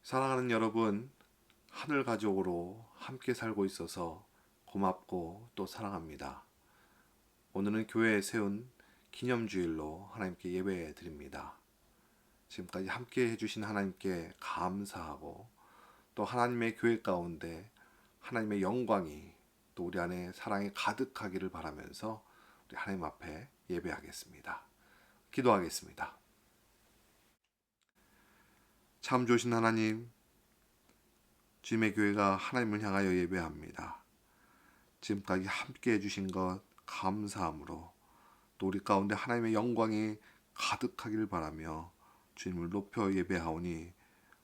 사랑하는 여러분, 하늘 가족으로 함께 살고 있어서 고맙고 또 사랑합니다. 오늘은 교회에 세운 기념주일로 하나님께 예배 드립니다. 지금까지 함께 해주신 하나님께 감사하고 또 하나님의 교회 가운데 하나님의 영광이 또 우리 안에 사랑이 가득하기를 바라면서 우리 하나님 앞에 예배하겠습니다. 기도하겠습니다. 참 좋으신 하나님, 주님의 교회가 하나님을 향하여 예배합니다. 지금까지 함께 해주신 것 감사함으로 또 우리 가운데 하나님의 영광이 가득하기를 바라며 주님을 높여 예배하오니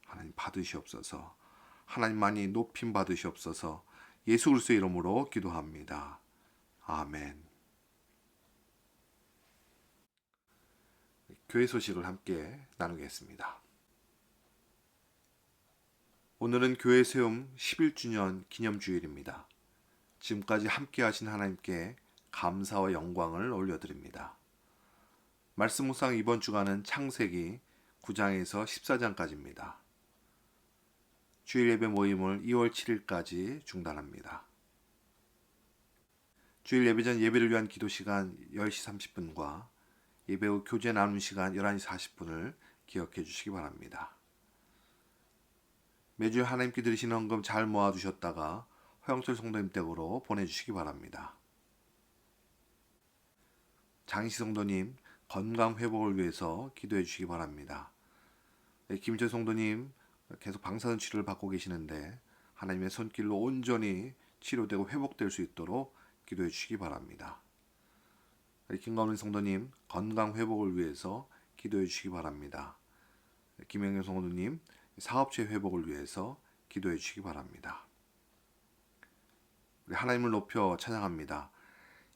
하나님 받으시옵소서. 하나님만이 높임 받으시옵소서. 예수 그리스도의 이름으로 기도합니다. 아멘. 교회 소식을 함께 나누겠습니다. 오늘은 교회 세움 11주년 기념주일입니다. 지금까지 함께 하신 하나님께 감사와 영광을 올려드립니다. 말씀 묵상 이번 주간은 창세기 9장에서 14장까지입니다. 주일 예배 모임을 2월 7일까지 중단합니다. 주일 예배 전 예배를 위한 기도 시간 10시 30분과 예배 후 교제 나누는 시간 11시 40분을 기억해 주시기 바랍니다. 매주 하나님께 드리시는 헌금 잘 모아두셨다가 허영철 성도님 댁으로 보내주시기 바랍니다. 장희시 성도님 건강 회복을 위해서 기도해 주시기 바랍니다. 김철 성도님 계속 방사선 치료를 받고 계시는데 하나님의 손길로 온전히 치료되고 회복될 수 있도록 기도해 주시기 바랍니다. 김가훈 성도님 건강 회복을 위해서 기도해 주시기 바랍니다. 김영경 성도님 사업체 회복을 위해서 기도해 주시기 바랍니다. 우리 하나님을 높여 찬양합니다.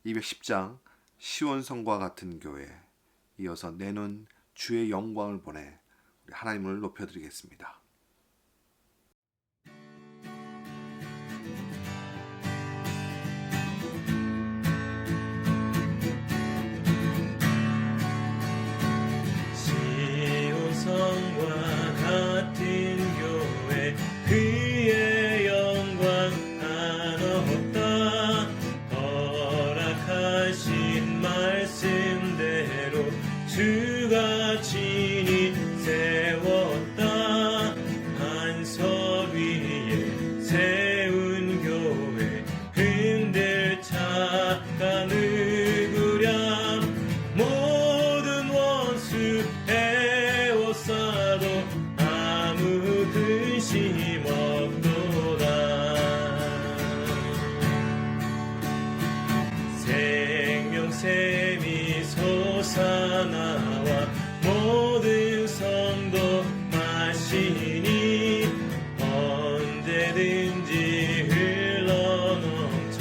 210장 시온성과 같은 교회, 이어서 내는 주의 영광을 보내 우리 하나님을 높여드리겠습니다. 시온성과 같은 교회 그의 영광 한없다. 허락하신 말씀대로 주가 친히 세웠다. 반석 위에 세운 교회 흔들 차가 누구랴. 모든 원수 에워싸도 아무 근심 없도다. 생명샘이 솟아나와 모든 성도 마시니 언제든지 흘러넘쳐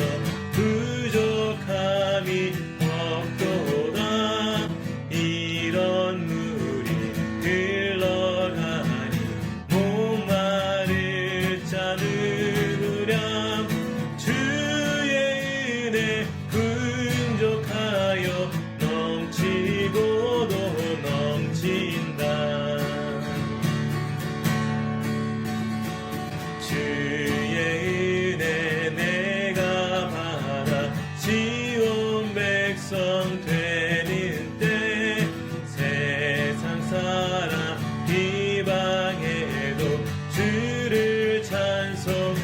부족함이 없도다. 이런 물이 흘러가니 목마를 자 누구랴. 주의 은혜 풍족하여 넘치고도 넘친다. 주의 은혜 내가 받아 지온 백성 되는 때 세상 사람 이방에도 주를 찬송하리라.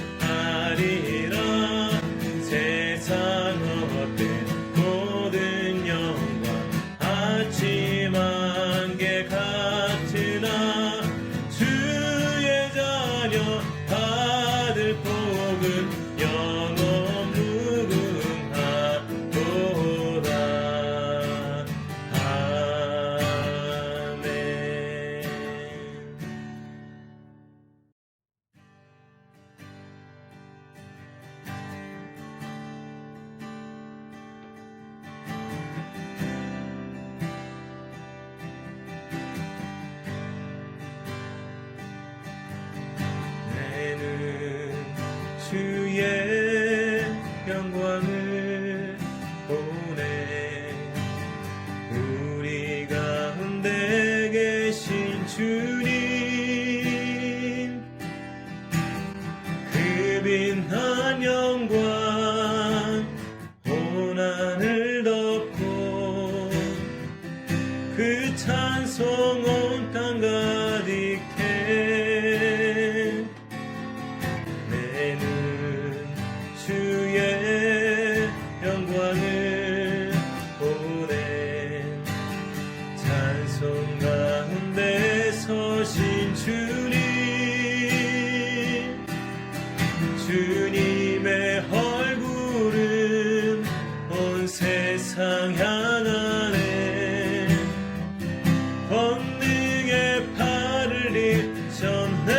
세상 헛된 모든 영광 아침 안개 같으나 주의 자녀 받을 복은 영원 무궁하도다. 아멘. 내는 주의 영광을 보내. 우리 가운데 계신 주님 그 찬송 온 땅 가득해 내 눈 주의 영광을 보네 찬송 가운데 서신 주님의 얼굴은 온 세상 향하네 권능의 팔을 일쳤네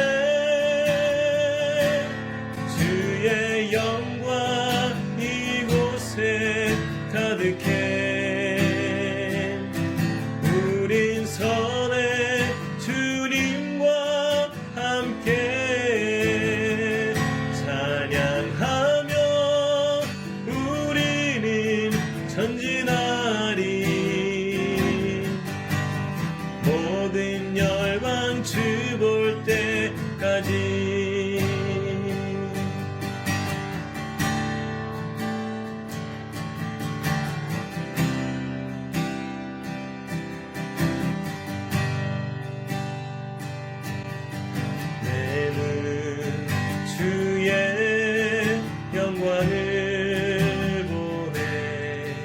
주의 영광 이곳에 가득해 우린 선해 주님과 함께 찬양하며 우리는 전진하리 모든 열방 주 볼 때까지 내 눈 주의 영광을 보네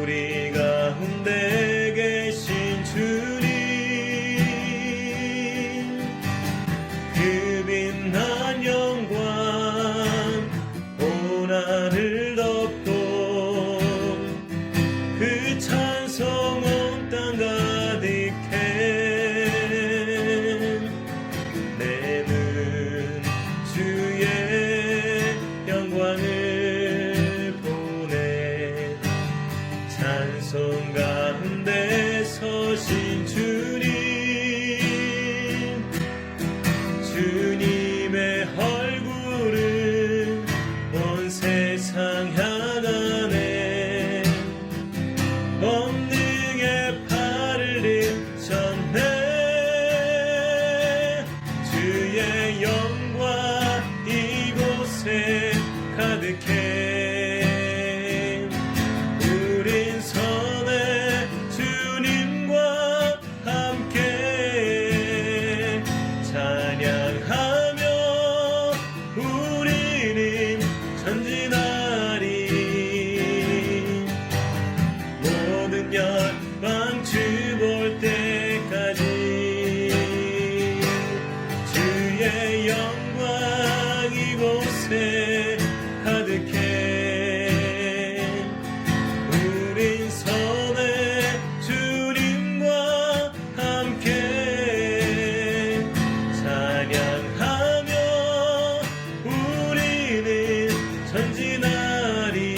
우리 가운데 계신 주님 그 빛난 영광 온 하늘 덮고 그 찬송 온 땅 가득해 내 눈 주의 영광을 보네 찬송 가운데 서신 주님의 얼굴은 온 세상 향하네 권능의 팔을 일쳤네 주의 영광 이곳에 가득해 우린 선해 주님과 함께 찬양하며 우리는 전진하리 모든 열방 주 볼 때까지 주의 영광 이곳에 가득해 우린 선해 주님과 함께 찬양하며 우리는 전진하리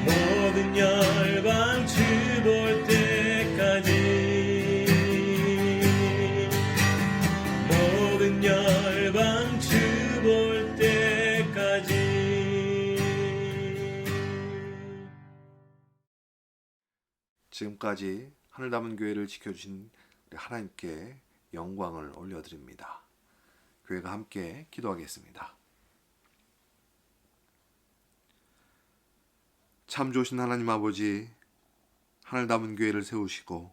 모든 열방 주 볼 때까지 모든 열방 주 볼 때까지 지금까지 하늘 담은 교회를 지켜주신 우리 하나님께 영광을 올려드립니다. 교회가 함께 기도하겠습니다. 참 좋으신 하나님 아버지, 하늘 담은 교회를 세우시고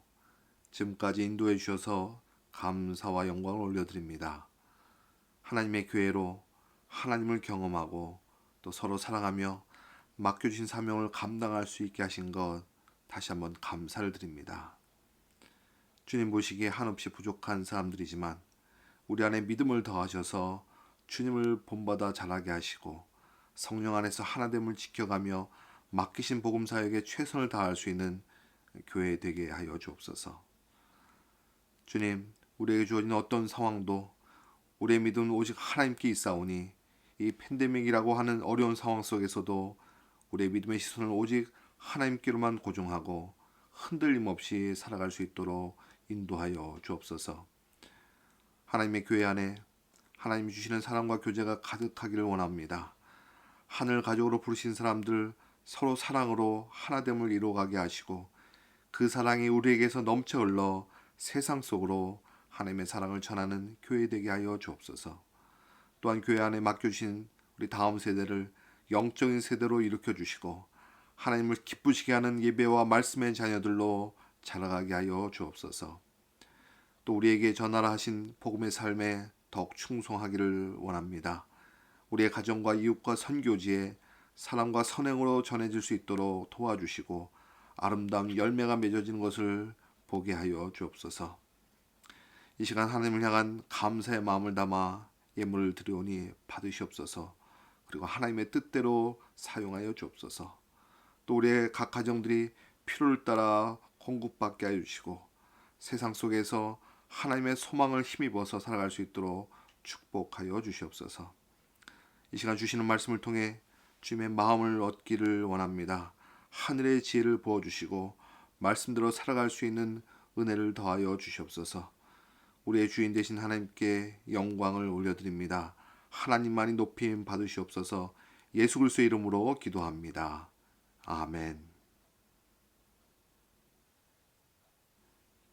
지금까지 인도해 주셔서 감사와 영광을 올려드립니다. 하나님의 교회로 하나님을 경험하고 또 서로 사랑하며 맡겨주신 사명을 감당할 수 있게 하신 것 다시 한번 감사를 드립니다. 주님 보시기에 한없이 부족한 사람들이지만 우리 안에 믿음을 더하셔서 주님을 본받아 자라게 하시고 성령 안에서 하나됨을 지켜가며 맡기신 복음사역에 최선을 다할 수 있는 교회 되게 하여 주옵소서. 주님, 우리에게 주어진 어떤 상황도 우리의 믿음은 오직 하나님께 있사오니 이 팬데믹이라고 하는 어려운 상황 속에서도 우리의 믿음의 시선을 오직 하나님께로만 고정하고 흔들림 없이 살아갈 수 있도록 인도하여 주옵소서. 하나님의 교회 안에 하나님이 주시는 사랑과 교제가 가득하기를 원합니다. 하늘 가족으로 부르신 사람들 서로 사랑으로 하나됨을 이루어가게 하시고 그 사랑이 우리에게서 넘쳐 흘러 세상 속으로 하나님의 사랑을 전하는 교회 되게 하여 주옵소서. 또한 교회 안에 맡겨주신 우리 다음 세대를 영적인 세대로 일으켜 주시고 하나님을 기쁘시게 하는 예배와 말씀의 자녀들로 자라가게 하여 주옵소서. 또 우리에게 전하라 하신 복음의 삶에 더욱 충성하기를 원합니다. 우리의 가정과 이웃과 선교지에 사랑과 선행으로 전해질 수 있도록 도와주시고 아름다운 열매가 맺어지는 것을 보게 하여 주옵소서. 이 시간 하나님을 향한 감사의 마음을 담아 예물을 드리오니 받으시옵소서. 그리고 하나님의 뜻대로 사용하여 주옵소서. 또 우리의 각 가정들이 필요를 따라 공급받게 하여 주시고 세상 속에서 하나님의 소망을 힘입어서 살아갈 수 있도록 축복하여 주시옵소서. 이 시간 주시는 말씀을 통해 주님의 마음을 얻기를 원합니다. 하늘의 지혜를 부어주시고 말씀대로 살아갈 수 있는 은혜를 더하여 주시옵소서. 우리의 주인 되신 하나님께 영광을 올려드립니다. 하나님만이 높임 받으시옵소서. 예수 그리스도의 이름으로 기도합니다. 아멘.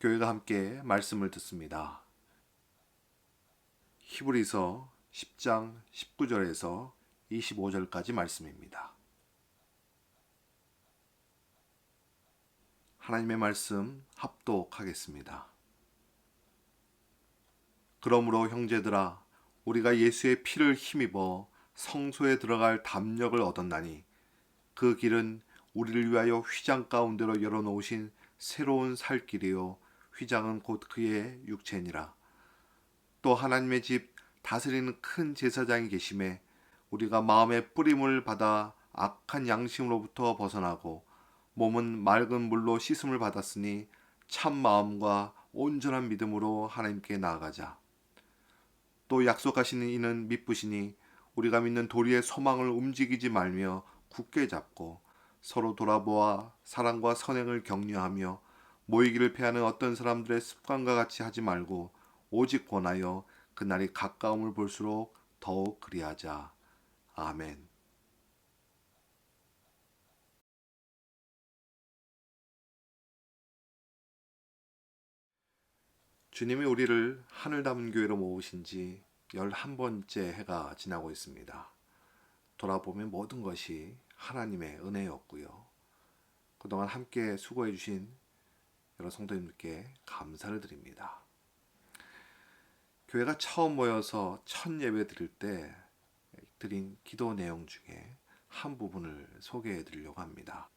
교회가 함께 말씀을 듣습니다. 히브리서 10장 19절에서 25절까지 말씀입니다. 하나님의 말씀 합독하겠습니다. 그러므로 형제들아 우리가 예수의 피를 힘입어 성소에 들어갈 담력을 얻었나니 그 길은 우리를 위하여 휘장 가운데로 열어놓으신 새로운 살 길이요 휘장은 곧 그의 육체니라. 또 하나님의 집 다스리는 큰 제사장이 계심에 우리가 마음의 뿌림을 받아 악한 양심으로부터 벗어나고 몸은 맑은 물로 씻음을 받았으니 참 마음과 온전한 믿음으로 하나님께 나아가자. 또 약속하시는 이는 미쁘시니 우리가 믿는 도리의 소망을 움직이지 말며 굳게 잡고 서로 돌아보아 사랑과 선행을 격려하며 모이기를 패하는 어떤 사람들의 습관과 같이 하지 말고 오직 권하여 그날이 가까움을 볼수록 더욱 그리하자. 아멘. 주님이 우리를 하늘 담은 교회로 모으신 지 11번째 해가 지나고 있습니다. 돌아보면 모든 것이 하나님의 은혜였고요. 그동안 함께 수고해 주신 여러 성도님들께 감사를 드립니다. 교회가 처음 모여서 첫 예배 드릴 때 드린 기도 내용 중에 한 부분을 소개해 드리려고 합니다.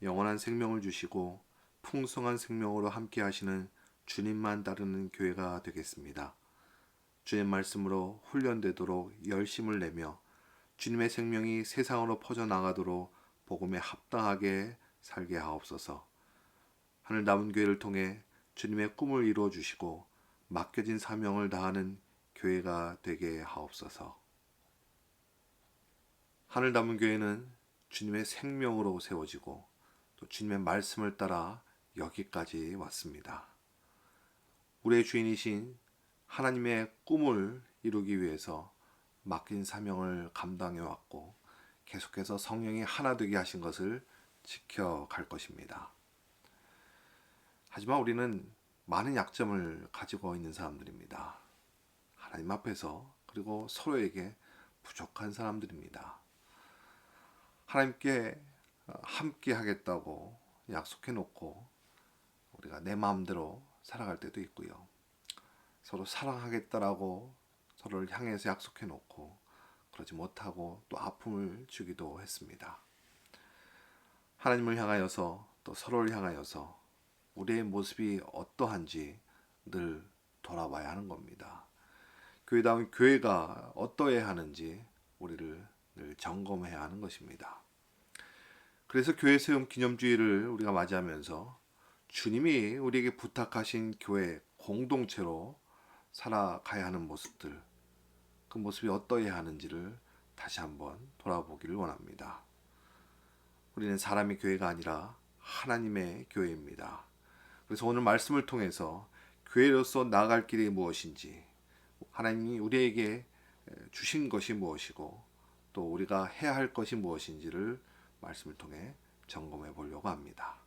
영원한 생명을 주시고 풍성한 생명으로 함께 하시는 주님만 따르는 교회가 되겠습니다. 주님 말씀으로 훈련되도록 열심을 내며 주님의 생명이 세상으로 퍼져나가도록 복음에 합당하게 살게 하옵소서. 하늘 남은 교회를 통해 주님의 꿈을 이루어 주시고 맡겨진 사명을 다하는 교회가 되게 하옵소서. 하늘 남은 교회는 주님의 생명으로 세워지고 또 주님의 말씀을 따라 여기까지 왔습니다. 우리의 주인이신 하나님의 꿈을 이루기 위해서 맡긴 사명을 감당해 왔고 계속해서 성령이 하나 되게 하신 것을 지켜갈 것입니다. 하지만 우리는 많은 약점을 가지고 있는 사람들입니다. 하나님 앞에서 그리고 서로에게 부족한 사람들입니다. 하나님께 함께 하겠다고 약속해 놓고 우리가 내 마음대로 살아갈 때도 있고요. 서로 사랑하겠다라고 서로를 향해서 약속해 놓고 그러지 못하고 또 아픔을 주기도 했습니다. 하나님을 향하여서 또 서로를 향하여서 우리의 모습이 어떠한지 늘 돌아봐야 하는 겁니다. 교회다운 교회가 어떠해야 하는지 우리를 늘 점검해야 하는 것입니다. 그래서 교회 세움 기념주의를 우리가 맞이하면서 주님이 우리에게 부탁하신 교회 공동체로 살아가야 하는 모습들, 그 모습이 어떠해야 하는지를 다시 한번 돌아보기를 원합니다. 우리는 사람의 교회가 아니라 하나님의 교회입니다. 그래서 오늘 말씀을 통해서 교회로서 나아갈 길이 무엇인지, 하나님이 우리에게 주신 것이 무엇이고 또 우리가 해야 할 것이 무엇인지를 말씀을 통해 점검해 보려고 합니다.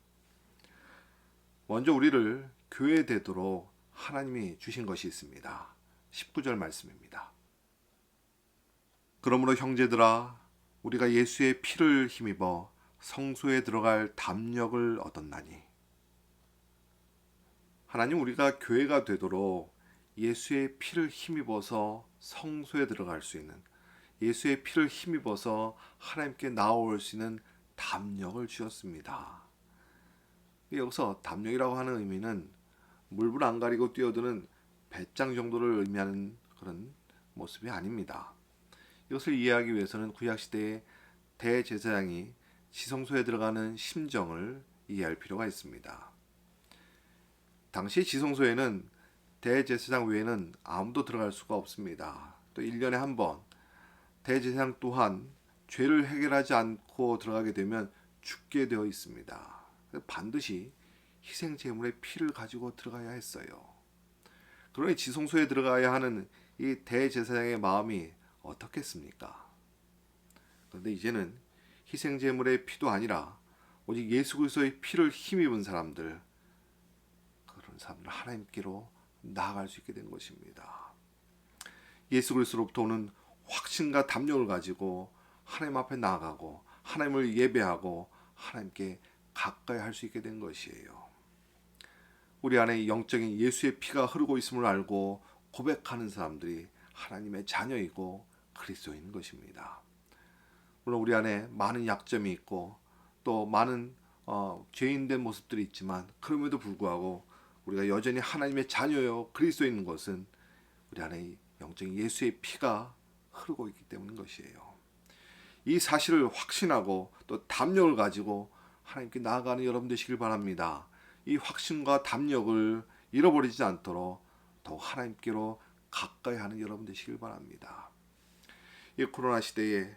먼저 우리를 교회 되도록 하나님이 주신 것이 있습니다. 19절 말씀입니다. 그러므로 형제들아 우리가 예수의 피를 힘입어 성소에 들어갈 담력을 얻었나니. 하나님, 우리가 교회가 되도록 예수의 피를 힘입어서 성소에 들어갈 수 있는, 예수의 피를 힘입어서 하나님께 나올 수 있는 담력을 주셨습니다. 여기서 담력이라고 하는 의미는 물불 안 가리고 뛰어드는 배짱 정도를 의미하는 그런 모습이 아닙니다. 이것을 이해하기 위해서는 구약시대의 대제사장이 지성소에 들어가는 심정을 이해할 필요가 있습니다. 당시 지성소에는 대제사장 외에는 아무도 들어갈 수가 없습니다. 또 1년에 한 번 대제사장 또한 죄를 해결하지 않고 들어가게 되면 죽게 되어 있습니다. 반드시 희생 제물의 피를 가지고 들어가야 했어요. 그러니 지성소에 들어가야 하는 이 대제사장의 마음이 어떻겠습니까? 그런데 이제는 희생 제물의 피도 아니라 오직 예수 그리스도의 피를 힘입은 사람들, 그런 사람들 하나님께로 나아갈 수 있게 된 것입니다. 예수 그리스도로부터 오는 확신과 담력을 가지고 하나님 앞에 나아가고 하나님을 예배하고 하나님께 가까이 할 수 있게 된 것이에요. 우리 안에 영적인 예수의 피가 흐르고 있음을 알고 고백하는 사람들이 하나님의 자녀이고 그리스도인 것입니다. 물론 우리 안에 많은 약점이 있고 또 많은 죄인된 모습들이 있지만, 그럼에도 불구하고 우리가 여전히 하나님의 자녀요 그리스도인 것은 우리 안에 영적인 예수의 피가 흐르고 있기 때문인 것이에요. 이 사실을 확신하고 또 담력을 가지고 하나님께 나아가는 여러분 되시길 바랍니다. 이 확신과 담력을 잃어버리지 않도록 더욱 하나님께로 가까이 하는 여러분 되시길 바랍니다. 이 코로나 시대에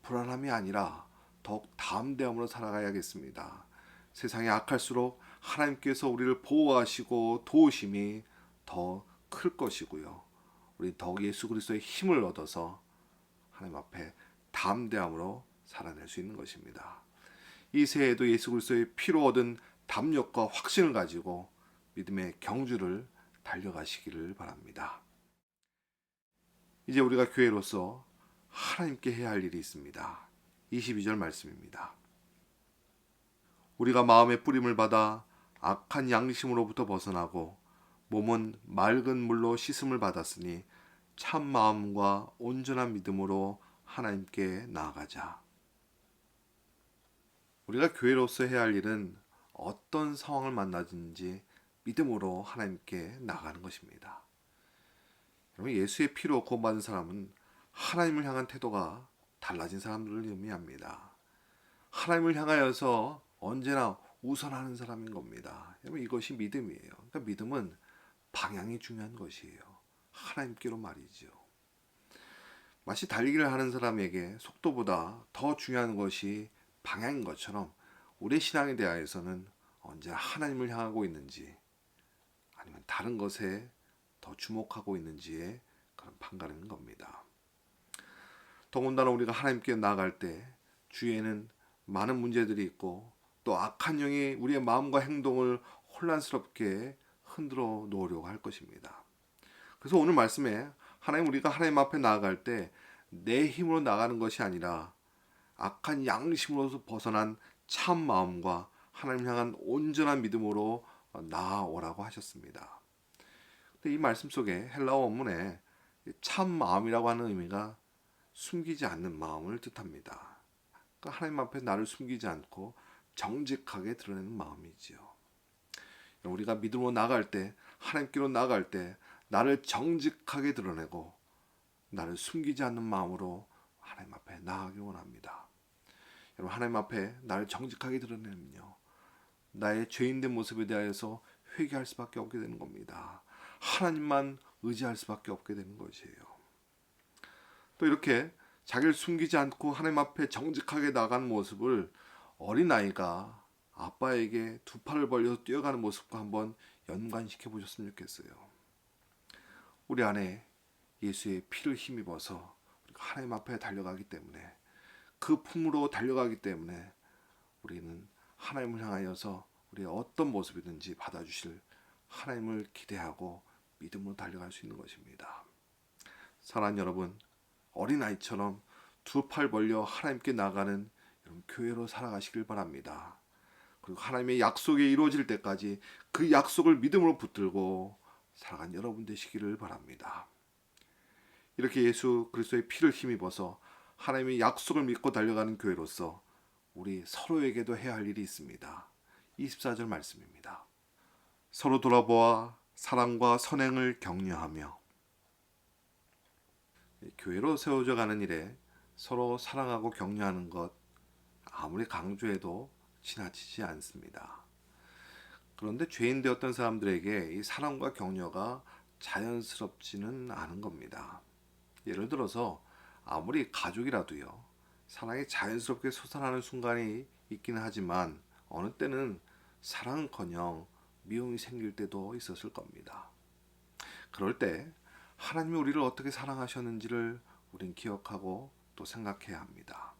불안함이 아니라 더욱 담대함으로 살아가야겠습니다. 세상이 악할수록 하나님께서 우리를 보호하시고 도우심이 더 클 것이고요. 우리 더욱 예수 그리스도의 힘을 얻어서 하나님 앞에 담대함으로 살아낼 수 있는 것입니다. 이 새해에도 예수 그리스도의 피로 얻은 담력과 확신을 가지고 믿음의 경주를 달려가시기를 바랍니다. 이제 우리가 교회로서 하나님께 해야 할 일이 있습니다. 22절 말씀입니다. 우리가 마음의 뿌림을 받아 악한 양심으로부터 벗어나고 몸은 맑은 물로 씻음을 받았으니 참 마음과 온전한 믿음으로 하나님께 나아가자. 우리가 교회로서 해야 할 일은 어떤 상황을 만나든지 믿음으로 하나님께 나아가는 것입니다. 여러분, 예수의 피로 구원받은 사람은 하나님을 향한 태도가 달라진 사람들을 의미합니다. 하나님을 향하여서 언제나 우선하는 사람인 겁니다. 여러분, 이것이 믿음이에요. 그러니까 믿음은 방향이 중요한 것이에요. 하나님께로 말이죠. 마치 달리기를 하는 사람에게 속도보다 더 중요한 것이 방향인 것처럼 우리의 신앙에 대하여서는 언제나 하나님을 향하고 있는지 아니면 다른 것에 더 주목하고 있는지의 그런 판가름인 겁니다. 더군다나 우리가 하나님께 나아갈 때 주위에는 많은 문제들이 있고 또 악한 영이 우리의 마음과 행동을 혼란스럽게 흔들어 놓으려고 할 것입니다. 그래서 오늘 말씀에 우리가 하나님 앞에 나아갈 때 내 힘으로 나가는 것이 아니라 악한 양심으로서 벗어난 참 마음과 하나님 향한 온전한 믿음으로 나아오라고 하셨습니다. 근데 이 말씀 속에 헬라어 원문에 참 마음이라고 하는 의미가 숨기지 않는 마음을 뜻합니다. 그러니까 하나님 앞에 나를 숨기지 않고 정직하게 드러내는 마음이지요. 우리가 믿음으로 나갈 때, 하나님께로 나갈 때 나를 정직하게 드러내고 나를 숨기지 않는 마음으로 하나님 앞에 나아가기 원합니다. 여러분, 하나님 앞에 나를 정직하게 드러내면요, 나의 죄인된 모습에 대하여서 회개할 수밖에 없게 되는 겁니다. 하나님만 의지할 수밖에 없게 되는 것이에요. 또 이렇게 자기를 숨기지 않고 하나님 앞에 정직하게 나가는 모습을 어린아이가 아빠에게 두 팔을 벌려서 뛰어가는 모습과 한번 연관시켜 보셨으면 좋겠어요. 우리 안에 예수의 피를 힘입어서 우리가 하나님 앞에 달려가기 때문에, 그 품으로 달려가기 때문에 우리는 하나님을 향하여서 우리의 어떤 모습이든지 받아주실 하나님을 기대하고 믿음으로 달려갈 수 있는 것입니다. 사랑하는 여러분, 어린아이처럼 두 팔 벌려 하나님께 나가는 여러분 교회로 살아가시길 바랍니다. 그리고 하나님의 약속이 이루어질 때까지 그 약속을 믿음으로 붙들고 살아간 여러분 되시기를 바랍니다. 이렇게 예수 그리스도의 피를 힘입어서 하나님의 약속을 믿고 달려가는 교회로서 우리 서로에게도 해야 할 일이 있습니다. 24절 말씀입니다. 서로 돌아보아 사랑과 선행을 격려하며. 교회로 세워져 가는 일에 서로 사랑하고 격려하는 것 아무리 강조해도 지나치지 않습니다. 그런데 죄인 되었던 사람들에게 이 사랑과 격려가 자연스럽지는 않은 겁니다. 예를 들어서 아무리 가족이라도요, 사랑이 자연스럽게 솟아나는 순간이 있기는 하지만 어느 때는 사랑은커녕 미움이 생길 때도 있었을 겁니다. 그럴 때 하나님이 우리를 어떻게 사랑하셨는지를 우린 기억하고 또 생각해야 합니다.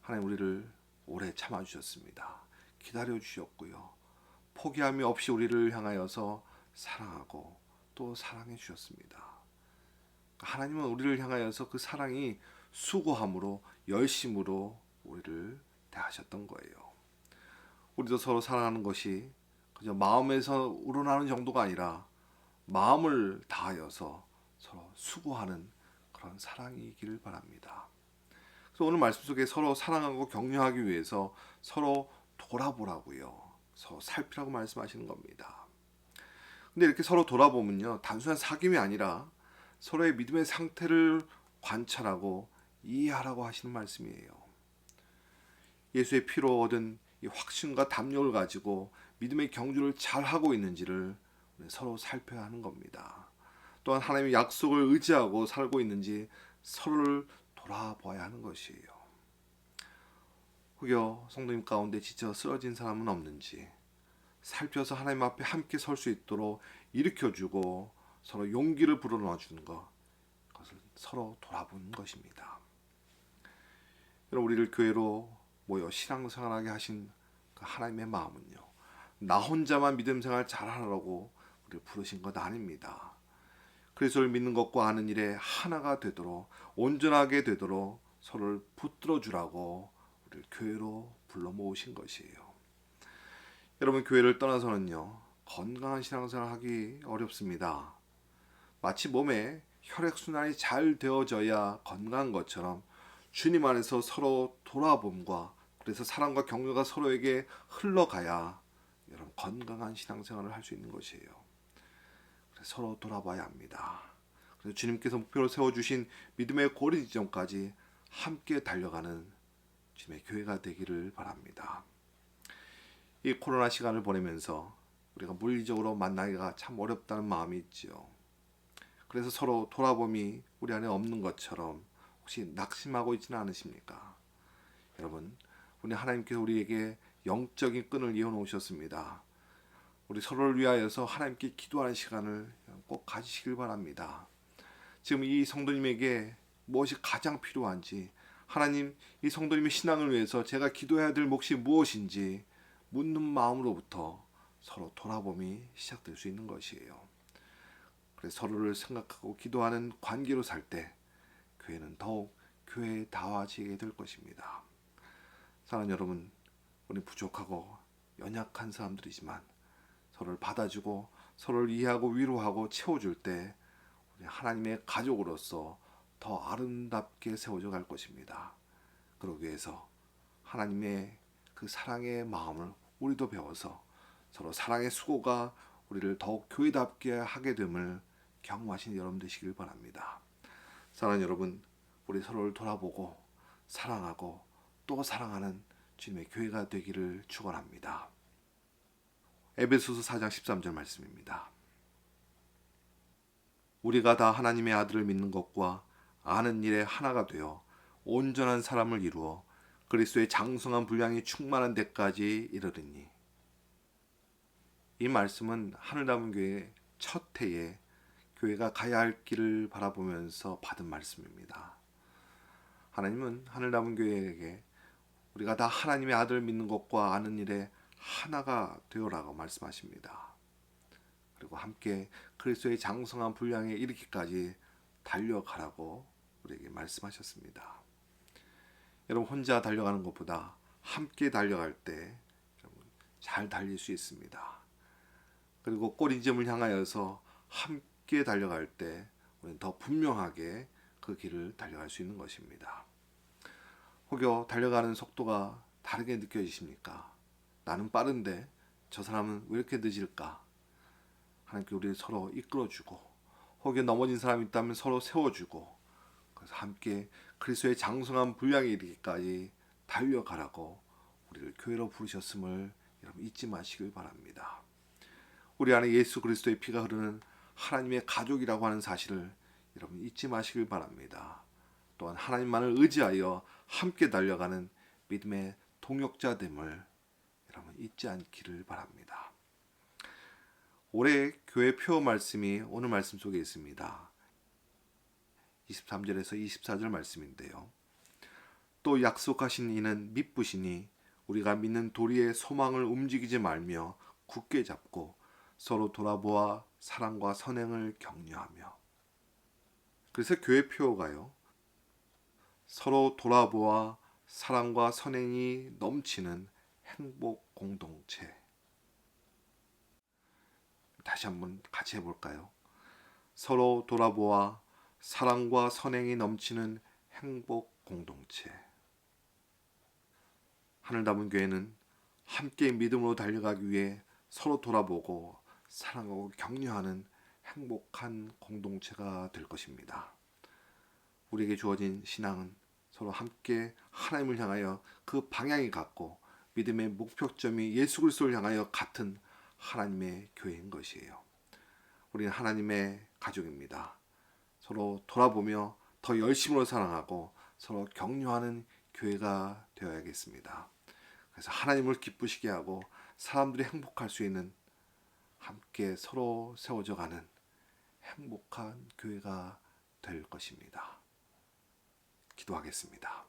하나님 우리를 오래 참아주셨습니다. 기다려주셨고요. 포기함이 없이 우리를 향하여서 사랑하고 또 사랑해 주셨습니다. 하나님은 우리를 향하여서 그 사랑이 수고함으로 열심으로 우리를 대하셨던 거예요. 우리도 서로 사랑하는 것이 그저 마음에서 우러나는 정도가 아니라 마음을 다하여서 서로 수고하는 그런 사랑이기를 바랍니다. 그래서 오늘 말씀 속에 서로 사랑하고 격려하기 위해서 서로 돌아보라고요. 서로 살피라고 말씀하시는 겁니다. 근데 이렇게 서로 돌아보면요, 단순한 사귐이 아니라 서로의 믿음의 상태를 관찰하고 이해하라고 하시는 말씀이에요. 예수의 피로 얻은 이 확신과 담력을 가지고 믿음의 경주를 잘 하고 있는지를 서로 살펴야 하는 겁니다. 또한 하나님의 약속을 의지하고 살고 있는지 서로를 돌아봐야 하는 것이에요. 혹여 성도님 가운데 지쳐 쓰러진 사람은 없는지 살펴서 하나님 앞에 함께 설 수 있도록 일으켜주고 서로 용기를 불어넣어 주는 것, 그것을 서로 돌아보는 것입니다. 여러분, 우리를 교회로 모여 신앙생활하게 하신 그 하나님의 마음은요, 나 혼자만 믿음생활 잘하라고 우리를 부르신 것 아닙니다. 그리스도를 믿는 것과 아는 일에 하나가 되도록, 온전하게 되도록 서로를 붙들어 주라고 우리를 교회로 불러 모으신 것이에요. 여러분, 교회를 떠나서는요, 건강한 신앙생활 하기 어렵습니다. 마치 몸에 혈액순환이 잘 되어져야 건강한 것처럼 주님 안에서 서로 돌아봄과, 그래서 사랑과 격려가 서로에게 흘러가야 여러분 건강한 신앙생활을 할 수 있는 것이에요. 그래서 서로 돌아봐야 합니다. 그래서 주님께서 목표로 세워주신 믿음의 고리 지점까지 함께 달려가는 주님의 교회가 되기를 바랍니다. 이 코로나 시간을 보내면서 우리가 물리적으로 만나기가 참 어렵다는 마음이 있지요. 그래서 서로 돌아봄이 우리 안에 없는 것처럼 혹시 낙심하고 있지는 않으십니까? 여러분, 우리 하나님께서 우리에게 영적인 끈을 이어 놓으셨습니다. 우리 서로를 위하여서 하나님께 기도하는 시간을 꼭 가지시길 바랍니다. 지금 이 성도님에게 무엇이 가장 필요한지, 하나님, 이 성도님의 신앙을 위해서 제가 기도해야 될 몫이 무엇인지 묻는 마음으로부터 서로 돌아봄이 시작될 수 있는 것이에요. 그래서 서로를 생각하고 기도하는 관계로 살 때 교회는 더욱 교회다워지게 될 것입니다. 사랑하는 여러분, 우리 부족하고 연약한 사람들이지만 서로를 받아주고 서로를 이해하고 위로하고 채워줄 때 우리 하나님의 가족으로서 더 아름답게 세워져 갈 것입니다. 그러기 위해서 하나님의 그 사랑의 마음을 우리도 배워서 서로 사랑의 수고가 우리를 더욱 교회답게 하게 됨을 경험하신 여러분 되시길 바랍니다. 사랑하는 여러분, 우리 서로를 돌아보고 사랑하고 또 사랑하는 주님의 교회가 되기를 축원합니다. 에베소서 4장 13절 말씀입니다. 우리가 다 하나님의 아들을 믿는 것과 아는 일에 하나가 되어 온전한 사람을 이루어 그리스도의 장성한 분량이 충만한 데까지 이르리니. 이 말씀은 하늘남은 첫 해에 교회가 가야 할 길을 바라보면서 받은 말씀입니다. 하나님은 하늘남은 교회에게 우리가 다 하나님의 아들을 믿는 것과 아는 일에 하나가 되어라고 말씀하십니다. 그리고 함께 그리스도의 장성한 분량에 이르기까지 달려가라고 우리에게 말씀하셨습니다. 여러분 혼자 달려가는 것보다 함께 달려갈 때 잘 달릴 수 있습니다. 그리고 골인점을 향하여서 함께 달려갈 때 우리는 더 분명하게 그 길을 달려갈 수 있는 것입니다. 혹여 달려가는 속도가 다르게 느껴지십니까? 나는 빠른데 저 사람은 왜 이렇게 늦을까? 하나님께 우리를 서로 이끌어주고, 혹여 넘어진 사람이 있다면 서로 세워주고, 그래서 함께 그리스도의 장성한 분량에 이르기까지 달려가라고 우리를 교회로 부르셨음을 여러분 잊지 마시길 바랍니다. 우리 안에 예수 그리스도의 피가 흐르는 하나님의 가족이라고 하는 사실을 여러분 잊지 마시길 바랍니다. 또한 하나님만을 의지하여 함께 달려가는 믿음의 동역자됨을 여러분 잊지 않기를 바랍니다. 올해 교회 표 말씀이 오늘 말씀 속에 있습니다. 23절에서 24절 말씀인데요. 또 약속하신 이는 미쁘시니 우리가 믿는 도리의 소망을 움직이지 말며 굳게 잡고 서로 돌아보아 사랑과 선행을 격려하며. 그래서 교회 표어가요, 서로 돌아보아 사랑과 선행이 넘치는 행복 공동체. 다시 한번 같이 해볼까요? 서로 돌아보아 사랑과 선행이 넘치는 행복 공동체. 하늘 담은 교회는 함께 믿음으로 달려가기 위해 서로 돌아보고 사랑하고 격려하는 행복한 공동체가 될 것입니다. 우리에게 주어진 신앙은 서로 함께 하나님을 향하여 그 방향이 같고 믿음의 목표점이 예수 그리스도를 향하여 같은 하나님의 교회인 것이에요. 우리는 하나님의 가족입니다. 서로 돌아보며 더 열심으로 사랑하고 서로 격려하는 교회가 되어야겠습니다. 그래서 하나님을 기쁘시게 하고 사람들이 행복할 수 있는, 함께 서로 세워져 가는 행복한 교회가 될 것입니다. 기도하겠습니다.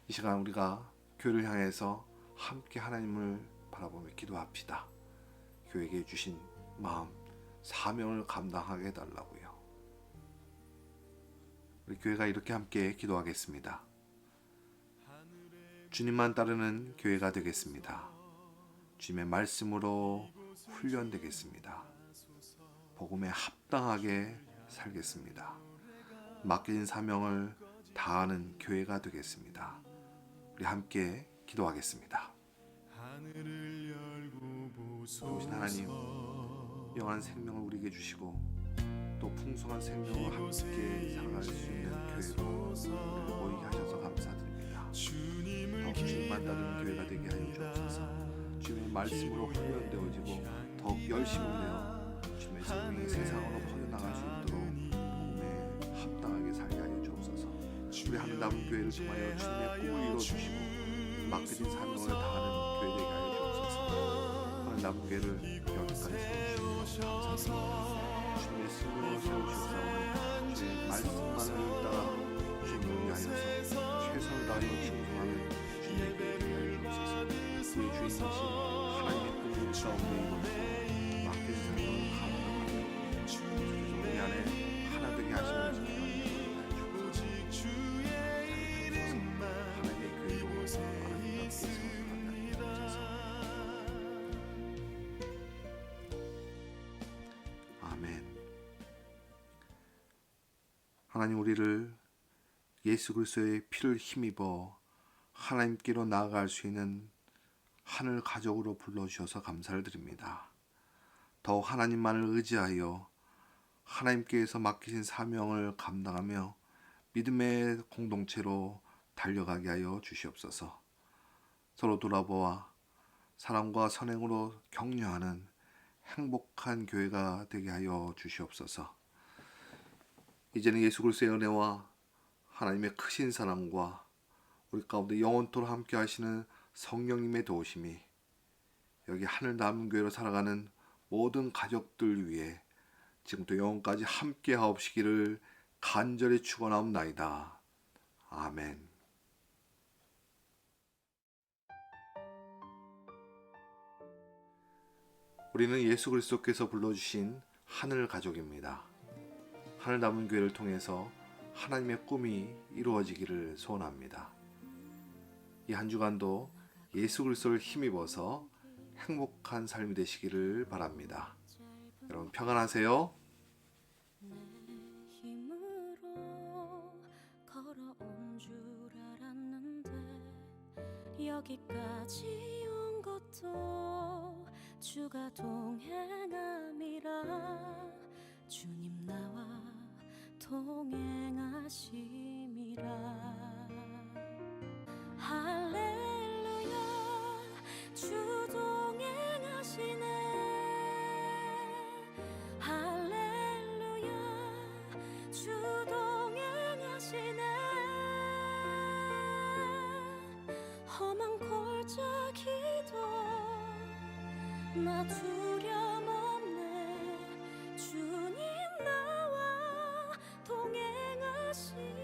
이 시간 우리가 교회를 향해서 함께 하나님을 바라보며 기도합시다. 교회에게 주신 마음, 사명을 감당하게 해달라고요. 우리 교회가 이렇게 함께 기도하겠습니다. 주님만 따르는 교회가 되겠습니다. 주님의 말씀으로 훈련되겠습니다. 복음에 합당하게 살겠습니다. 맡겨진 사명을 다하는 교회가 되겠습니다. 우리 함께 기도하겠습니다. 좋으신 하나님, 영원한 생명을 우리에게 주시고 또 풍성한 생명을 함께 살아갈 수 있는 교회로 모이게 하셔서 감사드립니다. 더 주님만 따르는 교회가 되게 하여 주옵소서. 주님의 말씀으로 훈련되어지고 더욱 열심히 되어 주님의 생명이 세상으로 퍼져나갈 수 있도록 복음에 합당하게 살게 하여 주옵소서. 우리 하늘 남은 교회를 통하여 주님의 꿈을 이루어주시고 맡겨진 사명을 다하는 교회 되게 하여 주옵소서. 하늘 남은 교회를 여기까지 세워주시옵소서. 감사합니다. 주님의 승리로 세워주셔서 주의 말씀만을 따라 주님을 위하여서 최선을 다하여 충성하는 주님의 교회 되게 하여 주옵소서. 그의 주인이신 하나님의 꿈을 가운데 이루어서 맡겨진 사명을 감당하며 우리 안에 하나 되게 하시면서 하나님의 교회로 아름답게 세워나가게 하옵소서. 아멘. 하나님, 우리를 예수 그리스도의 피를 힘입어 하나님께로 나아갈 수 있는 하늘 가족으로 불러주셔서 감사를 드립니다. 더욱 하나님만을 의지하여 하나님께서 맡기신 사명을 감당하며 믿음의 공동체로 달려가게 하여 주시옵소서. 서로 돌아보아 사랑과 선행으로 격려하는 행복한 교회가 되게 하여 주시옵소서. 이제는 예수 그리스도의 은혜와 하나님의 크신 사랑과 우리 가운데 영원토록 함께 하시는 성령님의 도우심이 여기 하늘 남은 교회로 살아가는 모든 가족들 위해 지금부터 영원까지 함께 하옵시기를 간절히 축원하옵나이다. 아멘. 우리는 예수 그리스도께서 불러주신 하늘 가족입니다. 하늘 남은 교회를 통해서 하나님의 꿈이 이루어지기를 소원합니다. 이 한 주간도 예수 그리스도를 힘입어서 행복한 삶이 되시기를 바랍니다. 여러분 평안하세요. 내 힘으로 걸어온 줄 알았는데 여기까지 온 것도 주가 동행함이라 주님 나와 동행하심이라 할렐루야 주 동행하시네 할렐루야 주 동행하시네 험한 골짜기도 나 두려움 없네 주님 나와 동행하시네